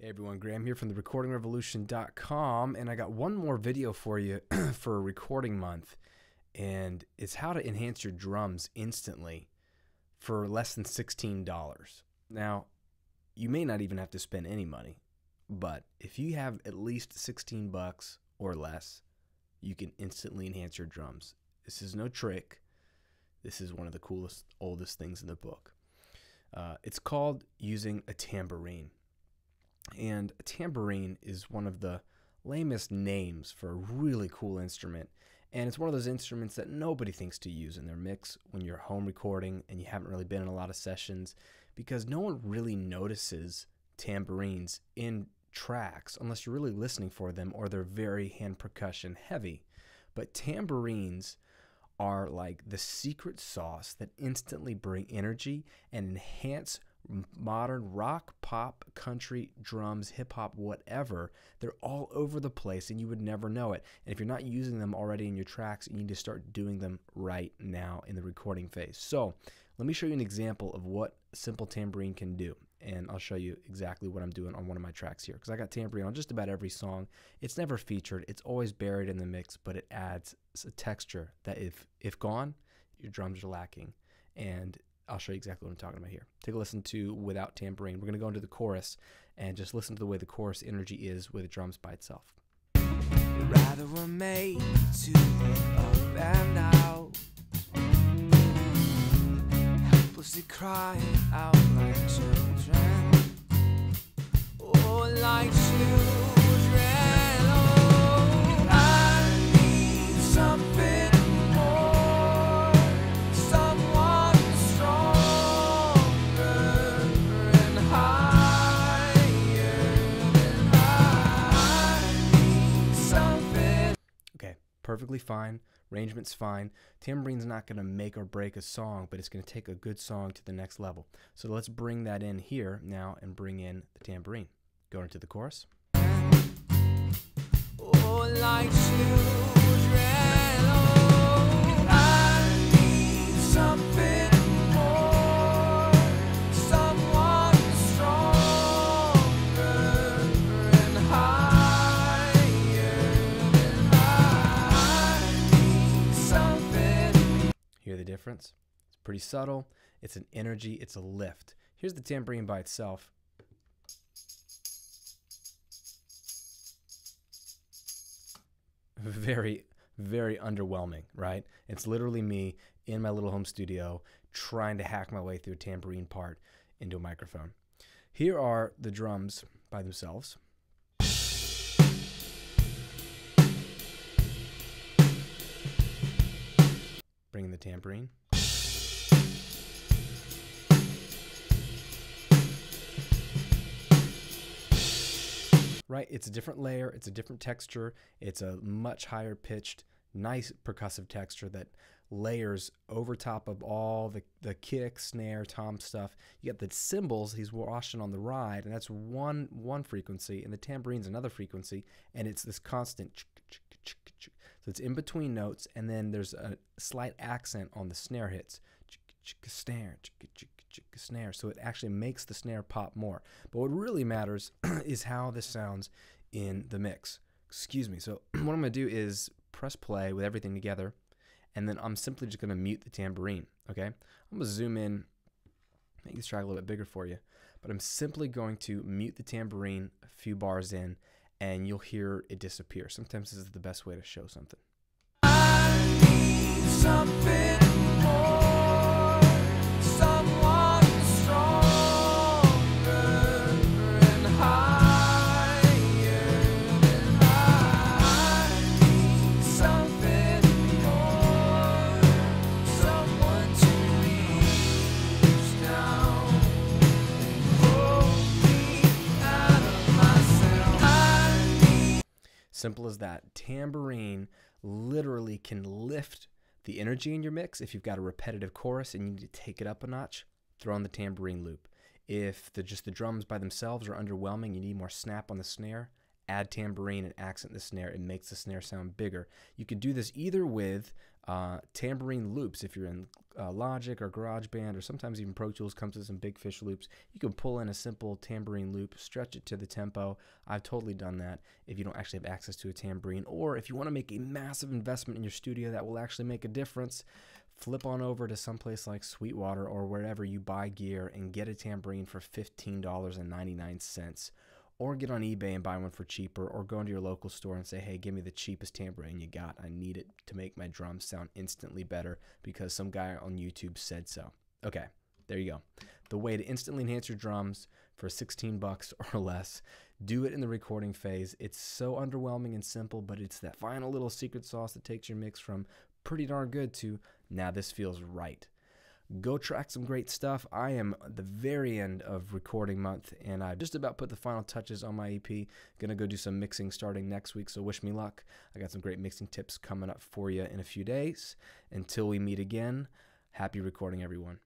Hey everyone, Graham here from the recordingrevolution.com, and I got one more video for you for recording month, and it's how to enhance your drums instantly for less than $16. Now, you may not even have to spend any money, but if you have at least 16 bucks or less, you can instantly enhance your drums. This is no trick. This is one of the coolest, oldest things in the book. It's called using a tambourine. And a tambourine is one of the lamest names for a really cool instrument. And it's one of those instruments that nobody thinks to use in their mix when you're home recording and you haven't really been in a lot of sessions, because no one really notices tambourines in tracks unless you're really listening for them or they're very hand percussion heavy. But tambourines are like the secret sauce that instantly bring energy and enhance modern rock, pop, country, drums, hip-hop, whatever. They're all over the place and you would never know it. And if you're not using them already in your tracks, you need to start doing them right now in the recording phase. So let me show you an example of what a simple tambourine can do, and I'll show you exactly what I'm doing on one of my tracks here, because I got tambourine on just about every song. It's never featured, it's always buried in the mix, but it adds a texture that if gone, your drums are lacking. And I'll show you exactly what I'm talking about here. Take a listen to Without Tambourine. We're going to go into the chorus and just listen to the way the chorus energy is with the drums by itself. Rather we're made to look up and out, helplessly crying out like children, oh, like children. Oh, I need something more, someone stronger and higher than I need something. Okay, perfectly fine. Arrangement's fine. Tambourine's not going to make or break a song, but it's going to take a good song to the next level. So let's bring that in here now and bring in the tambourine. Go into the chorus. Oh, like children, oh, I need something more, someone stronger and higher than I need something. Hear the difference? It's pretty subtle. It's an energy. It's a lift. Here's the tambourine by itself. Very, very underwhelming, right? It's literally me in my little home studio trying to hack my way through a tambourine part into a microphone. Here are the drums by themselves. Bring in the tambourine. Right, it's a different layer, it's a different texture, it's a much higher pitched, nice percussive texture that layers over top of all the kick, snare, tom stuff. You got the cymbals he's washing on the ride, and that's one frequency, and the tambourine's another frequency, and it's this constant so it's in between notes, and then there's a slight accent on the snare hits. Snare, snare, so it actually makes the snare pop more. But what really matters is how this sounds in the mix. Excuse me. So what I'm going to do is press play with everything together, and then I'm simply just going to mute the tambourine. Okay, I'm going to zoom in, make this track a little bit bigger for you, but I'm simply going to mute the tambourine a few bars in, and you'll hear it disappear. Sometimes this is the best way to show something. I need something more, someone stronger and higher than I need something more, someone to reach down and pull me out of myself. I need. Simple as that. Tambourine literally can lift the energy in your mix. If you've got a repetitive chorus and you need to take it up a notch, throw on the tambourine loop. If just the drums by themselves are underwhelming, you need more snap on the snare, add tambourine and accent the snare. It makes the snare sound bigger. You can do this either with tambourine loops. If you're in Logic or GarageBand, or sometimes even Pro Tools comes with some Big Fish loops, you can pull in a simple tambourine loop, stretch it to the tempo. I've totally done that if you don't actually have access to a tambourine, or if you want to make a massive investment in your studio that will actually make a difference, flip on over to someplace like Sweetwater or wherever you buy gear and get a tambourine for $15.99. Or get on eBay and buy one for cheaper, or go into your local store and say, hey, give me the cheapest tambourine you got. I need it to make my drums sound instantly better because some guy on YouTube said so. Okay, there you go. The way to instantly enhance your drums for $16 or less. Do it in the recording phase. It's so underwhelming and simple, but it's that final little secret sauce that takes your mix from pretty darn good to, now this feels right. Go track some great stuff. I am at the very end of recording month, and I just about put the final touches on my EP. Gonna go do some mixing starting next week, so wish me luck. I got some great mixing tips coming up for you in a few days. Until we meet again, happy recording, everyone.